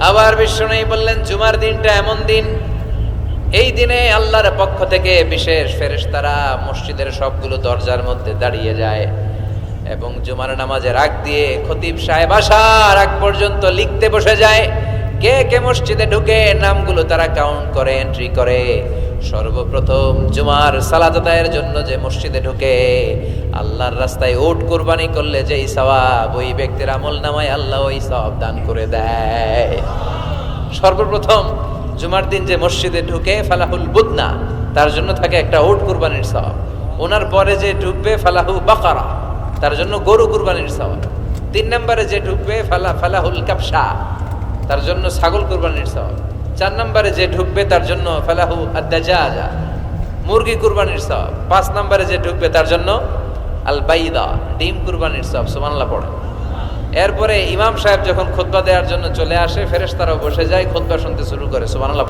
আবার বিশ্বনবী বললেন জুমার দিনটা এমন দিন, এই দিনে আল্লাহর পক্ষ থেকে বিশেষ ফেরেশতারা মসজিদের সবগুলো দরজার মধ্যে দাঁড়িয়ে যায় এবং জুমার নামাজের আগ দিয়ে খতিব সাহেব আসার আগ পর্যন্ত লিখতে বসে যায়। কে কে মসজিদে ঢুকে নামগুলো তারা কাউন্ট করে, এন্ট্রি করে। সর্বপ্রথম জুমার সালাত আদায়ের জন্য যে মসজিদে ঢুকে আল্লাহর রাস্তায় উট কুরবানি করলে যেই সওয়াব, ওই ব্যক্তির আমল নামায় আল্লাহ ওই সওয়াব দান করে দেয়। সর্বপ্রথম জুমার দিন যে মসজিদে ঢুকে ফালাহুল বুদনা, তার জন্য থাকে একটা উট কুরবানির সওয়াব। ওনার পরে যে ঢুকবে ফালাহু বাকারা, তার জন্য গরু কুরবানির সওয়াব। 3 নম্বরে যে ঢুকবে ফালাহুল কাবসা, তার জন্য ছাগল কুরবানির সওয়াব। 4 নম্বরে যে ঢুকবে তার জন্য ফালাহু আদ-দাজাজা, মুরগি কুরবানির সওয়াব। 5 নম্বরে যে ঢুকবে তার জন্য আল বাইদা, ডিম কুরবানির সওয়াব। সুবহানাল্লাহ পড়ে। এরপরে ইমাম সাহেব যখন খুতবা দেওয়ার জন্য চলে আসে, ফেরেশতারাও বসে যায়, খুতবা শুনতে শুরু করে। সুবহানাল্লাহ।